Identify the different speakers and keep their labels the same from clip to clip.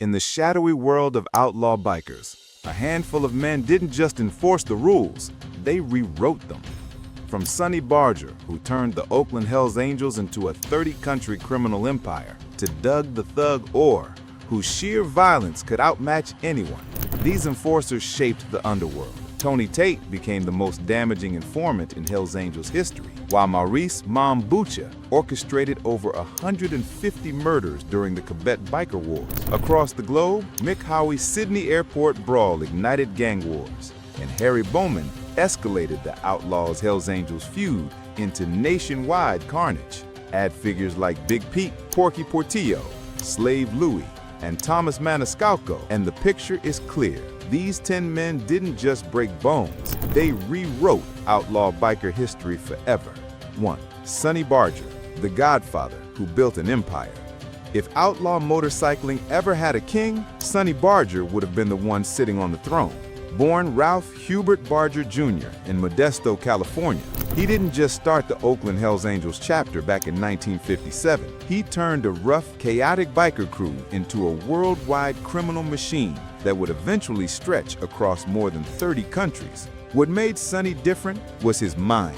Speaker 1: In the shadowy world of outlaw bikers, a handful of men didn't just enforce the rules, they rewrote them. From Sonny Barger, who turned the Oakland Hells Angels into a 30-country criminal empire, to Doug the Thug Orr, whose sheer violence could outmatch anyone, these enforcers shaped the underworld. Tony Tate became the most damaging informant in Hells Angels history, while Maurice Mom Bucha orchestrated over 150 murders during the Quebec Biker Wars. Across the globe, Mick Howie's Sydney Airport brawl ignited gang wars, and Harry Bowman escalated the Outlaws' Hells Angels feud into nationwide carnage. Add figures like Big Pete, Porky Portillo, Slave Louie, and Thomas Maniscalco, and the picture is clear. These 10 men didn't just break bones, they rewrote outlaw biker history forever. 1. Sonny Barger, the godfather who built an empire. If outlaw motorcycling ever had a king, Sonny Barger would have been the one sitting on the throne. Born Ralph Hubert Barger Jr. in Modesto, California, he didn't just start the Oakland Hells Angels chapter back in 1957. He turned a rough, chaotic biker crew into a worldwide criminal machine that would eventually stretch across more than 30 countries. What made Sonny different was his mind.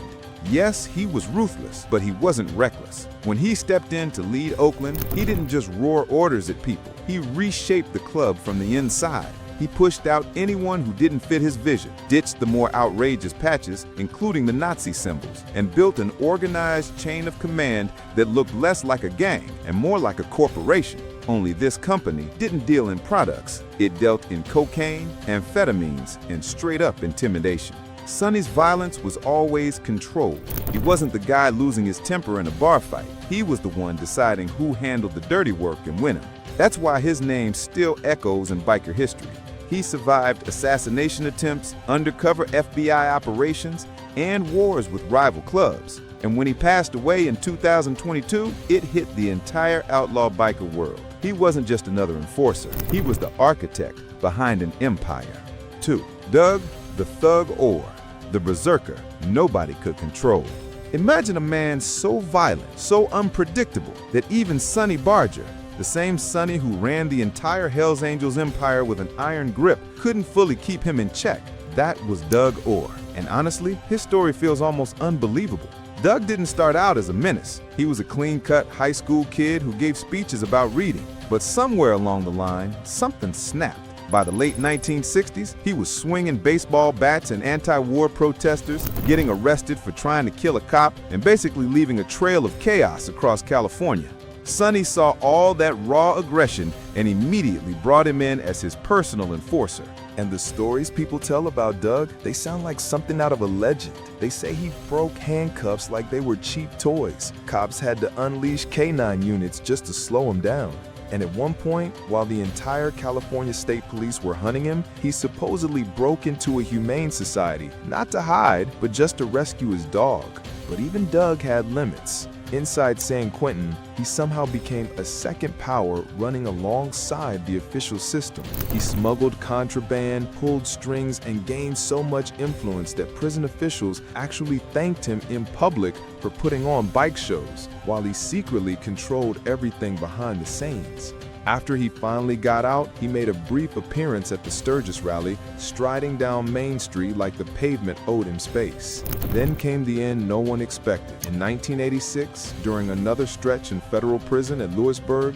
Speaker 1: Yes, he was ruthless, but he wasn't reckless. When he stepped in to lead Oakland, he didn't just roar orders at people. He reshaped the club from the inside. He pushed out anyone who didn't fit his vision, ditched the more outrageous patches, including the Nazi symbols, and built an organized chain of command that looked less like a gang and more like a corporation. Only this company didn't deal in products. It dealt in cocaine, amphetamines, and straight-up intimidation. Sonny's violence was always controlled. He wasn't the guy losing his temper in a bar fight. He was the one deciding who handled the dirty work and when him. That's why his name still echoes in biker history. He survived assassination attempts, undercover FBI operations, and wars with rival clubs. And when he passed away in 2022, it hit the entire outlaw biker world. He wasn't just another enforcer. He was the architect behind an empire. 2. Doug the Thug Orr, the berserker nobody could control. Imagine a man so violent, so unpredictable, that even Sonny Barger, the same Sonny who ran the entire Hells Angels empire with an iron grip, couldn't fully keep him in check. That was Doug Orr. And honestly, his story feels almost unbelievable. Doug didn't start out as a menace. He was a clean-cut high school kid who gave speeches about reading. But somewhere along the line, something snapped. By the late 1960s, he was swinging baseball bats and anti-war protesters, getting arrested for trying to kill a cop, and basically leaving a trail of chaos across California. Sonny saw all that raw aggression and immediately brought him in as his personal enforcer. And the stories people tell about Doug, they sound like something out of a legend. They say he broke handcuffs like they were cheap toys. Cops had to unleash K9 units just to slow him down. And at one point, while the entire California State Police were hunting him, he supposedly broke into a humane society, not to hide, but just to rescue his dog. But even Doug had limits. Inside San Quentin, he somehow became a second power running alongside the official system. He smuggled contraband, pulled strings, and gained so much influence that prison officials actually thanked him in public for putting on bike shows, while he secretly controlled everything behind the scenes. After he finally got out, he made a brief appearance at the Sturgis rally, striding down Main Street like the pavement owed him space. Then came the end no one expected. In 1986, during another stretch in federal prison at Lewisburg,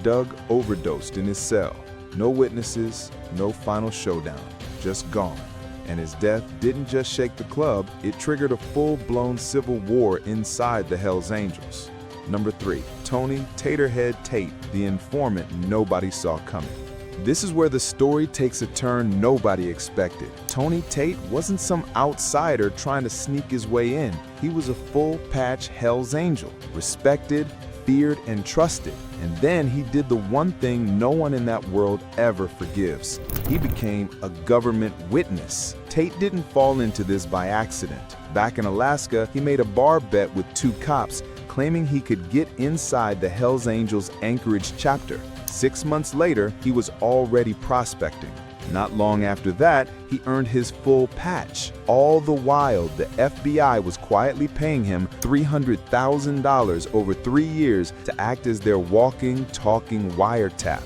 Speaker 1: Doug overdosed in his cell. No witnesses, no final showdown, just gone. And his death didn't just shake the club, it triggered a full-blown civil war inside the Hells Angels. Number 3. Tony Taterhead Tate, the informant nobody saw coming. This is where the story takes a turn nobody expected. Tony Tate wasn't some outsider trying to sneak his way in. He was a full-patch Hells Angel, respected, feared, and trusted. And then he did the one thing no one in that world ever forgives. He became a government witness. Tate didn't fall into this by accident. Back in Alaska, he made a bar bet with 2 cops, claiming he could get inside the Hells Angels Anchorage chapter. 6 months later, he was already prospecting. Not long after that, he earned his full patch. All the while, the FBI was quietly paying him $300,000 over 3 years to act as their walking, talking wiretap.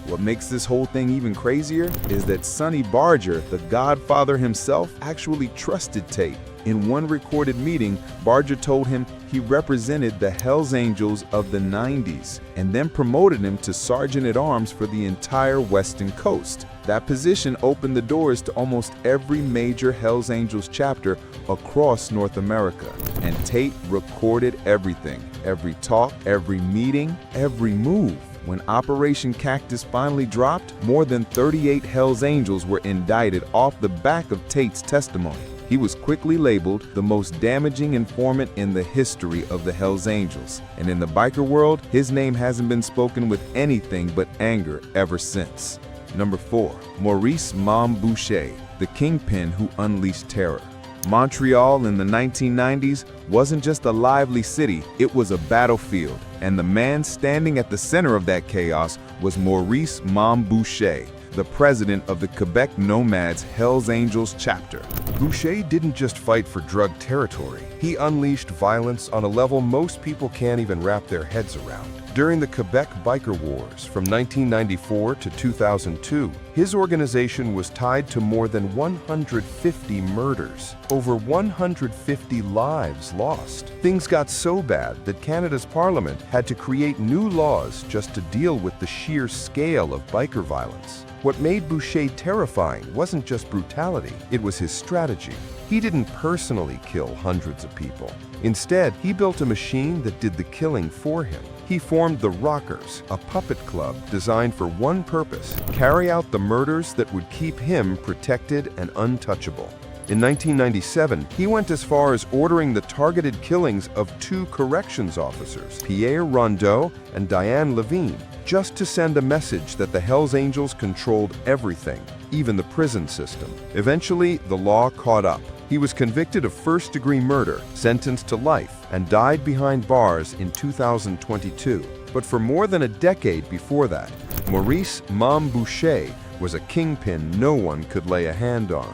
Speaker 1: What makes this whole thing even crazier is that Sonny Barger, the godfather himself, actually trusted Tate. In one recorded meeting, Barger told him he represented the Hells Angels of the 90s and then promoted him to Sergeant-at-Arms for the entire Western Coast. That position opened the doors to almost every major Hells Angels chapter across North America. And Tate recorded everything, every talk, every meeting, every move. When Operation Cactus finally dropped, more than 38 Hells Angels were indicted off the back of Tate's testimony. He was quickly labeled the most damaging informant in the history of the Hells Angels, and in the biker world, his name hasn't been spoken with anything but anger ever since. Number 4. Maurice "Mom" Boucher, the kingpin who unleashed terror. Montreal in the 1990s wasn't just a lively city, it was a battlefield, and the man standing at the center of that chaos was Maurice "Mom" Boucher, the president of the Quebec Nomads Hells Angels chapter.
Speaker 2: Boucher didn't just fight for drug territory. He unleashed violence on a level most people can't even wrap their heads around. During the Quebec Biker Wars from 1994 to 2002, his organization was tied to more than 150 murders, over 150 lives lost. Things got so bad that Canada's Parliament had to create new laws just to deal with the sheer scale of biker violence. What made Boucher terrifying wasn't just brutality, it was his strategy. He didn't personally kill hundreds of people. Instead, he built a machine that did the killing for him. He formed the Rockers, a puppet club designed for one purpose: carry out the murders that would keep him protected and untouchable. In 1997, he went as far as ordering the targeted killings of 2 corrections officers, Pierre Rondeau and Diane Levine, just to send a message that the Hells Angels controlled everything, even the prison system. Eventually, the law caught up. He was convicted of first-degree murder, sentenced to life, and died behind bars in 2022. But for more than a decade before that, Maurice "Mom" Boucher was a kingpin no one could lay a hand on.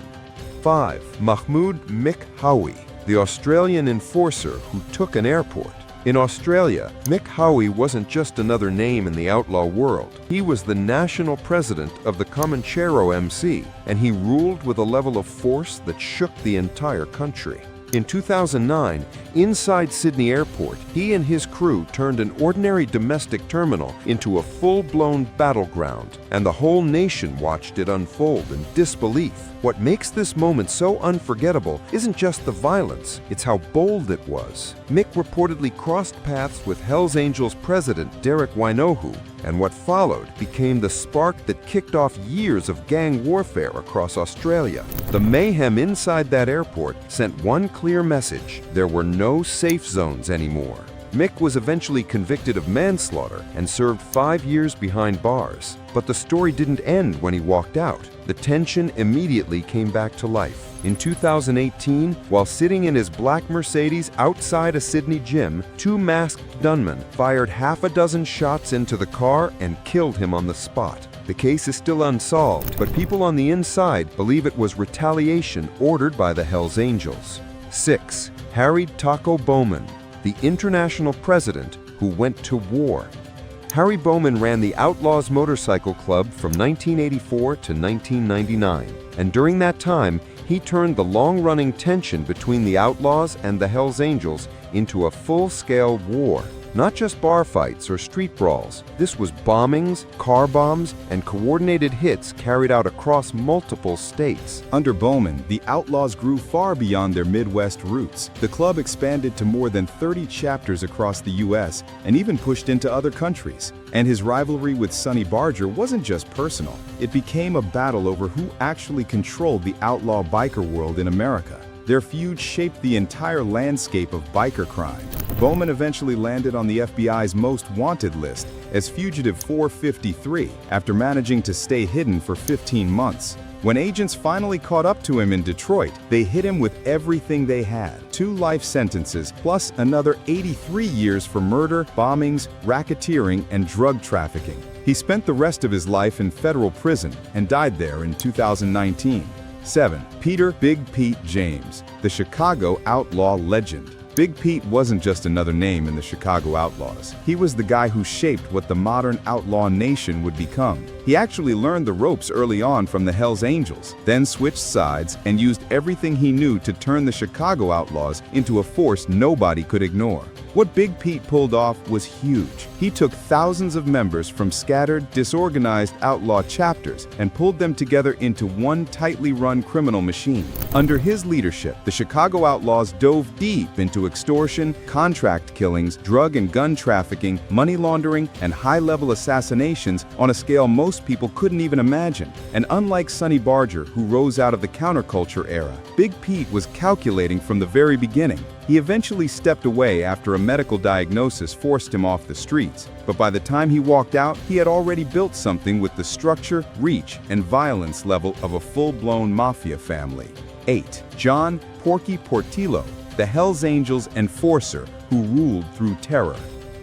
Speaker 2: 5. Mahmoud "Mick" Howie, the Australian enforcer who took an airport. In Australia, Mick Howie wasn't just another name in the outlaw world. He was the national president of the Comanchero MC, and he ruled with a level of force that shook the entire country. In 2009, inside Sydney Airport, he and his crew turned an ordinary domestic terminal into a full-blown battleground, and the whole nation watched it unfold in disbelief. What makes this moment so unforgettable isn't just the violence, it's how bold it was. Mick reportedly crossed paths with Hells Angels president Derek Wainohu, and what followed became the spark that kicked off years of gang warfare across Australia. The mayhem inside that airport sent one clear message: there were no safe zones anymore. Mick was eventually convicted of manslaughter and served 5 years behind bars. But the story didn't end when he walked out. The tension immediately came back to life. In 2018, while sitting in his black Mercedes outside a Sydney gym, 2 masked gunmen fired half a dozen shots into the car and killed him on the spot. The case is still unsolved, but people on the inside believe it was retaliation ordered by the Hells Angels. 6. Harry "Taco" Bowman, the international president who went to war. Harry Bowman ran the Outlaws Motorcycle Club from 1984 to 1999, and during that time, he turned the long-running tension between the Outlaws and the Hells Angels into a full-scale war. Not just bar fights or street brawls. This was bombings, car bombs, and coordinated hits carried out across multiple states.
Speaker 1: Under Bowman, the Outlaws grew far beyond their Midwest roots. The club expanded to more than 30 chapters across the U.S. and even pushed into other countries. And his rivalry with Sonny Barger wasn't just personal. It became a battle over who actually controlled the outlaw biker world in America. Their feud shaped the entire landscape of biker crime. Bowman eventually landed on the FBI's most wanted list as Fugitive 453 after managing to stay hidden for 15 months. When agents finally caught up to him in Detroit, they hit him with everything they had: 2 life sentences plus another 83 years for murder, bombings, racketeering, and drug trafficking. He spent the rest of his life in federal prison and died there in 2019. 7. Peter "Big Pete" James, the Chicago outlaw legend. Big Pete wasn't just another name in the Chicago Outlaws. He was the guy who shaped what the modern outlaw nation would become. He actually learned the ropes early on from the Hells Angels, then switched sides and used everything he knew to turn the Chicago Outlaws into a force nobody could ignore. What Big Pete pulled off was huge. He took thousands of members from scattered, disorganized outlaw chapters and pulled them together into one tightly run criminal machine. Under his leadership, the Chicago Outlaws dove deep into extortion, contract killings, drug and gun trafficking, money laundering, and high-level assassinations on a scale most people couldn't even imagine. And unlike Sonny Barger, who rose out of the counterculture era, Big Pete was calculating from the very beginning. He eventually stepped away after a medical diagnosis forced him off the streets, but by the time he walked out, he had already built something with the structure, reach, and violence level of a full-blown mafia family. 8. John Porky Portillo, the Hells Angels enforcer who ruled through terror.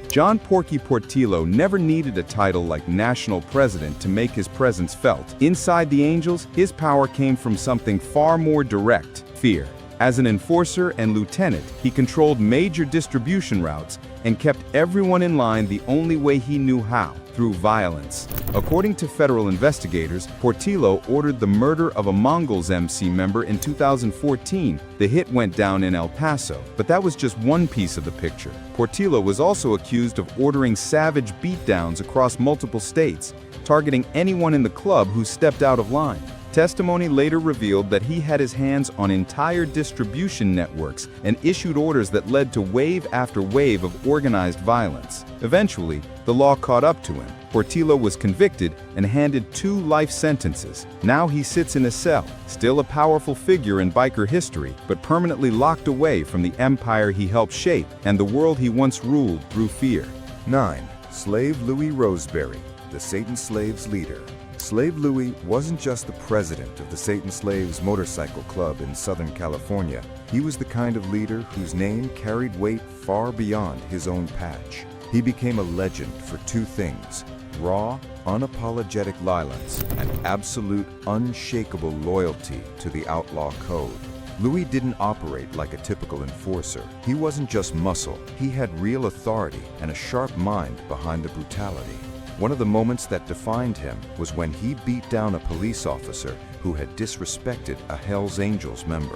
Speaker 1: John Porky Portillo never needed a title like national president to make his presence felt. Inside the Angels, his power came from something far more direct: fear. As an enforcer and lieutenant, he controlled major distribution routes and kept everyone in line the only way he knew how: through violence. According to federal investigators, Portillo ordered the murder of a Mongols MC member in 2014. The hit went down in El Paso, but that was just one piece of the picture. Portillo was also accused of ordering savage beatdowns across multiple states, targeting anyone in the club who stepped out of line. Testimony later revealed that he had his hands on entire distribution networks and issued orders that led to wave after wave of organized violence. Eventually, the law caught up to him. Portillo was convicted and handed 2 life sentences. Now he sits in a cell, still a powerful figure in biker history, but permanently locked away from the empire he helped shape and the world he once ruled through fear.
Speaker 2: 9. Slave Louis Roseberry, the Satan Slaves leader. Slave Louis wasn't just the president of the Satan Slaves Motorcycle Club in Southern California. He was the kind of leader whose name carried weight far beyond his own patch. He became a legend for 2 things: raw, unapologetic violence and absolute, unshakable loyalty to the outlaw code. Louis didn't operate like a typical enforcer. He wasn't just muscle. He had real authority and a sharp mind behind the brutality. One of the moments that defined him was when he beat down a police officer who had disrespected a Hells Angels member.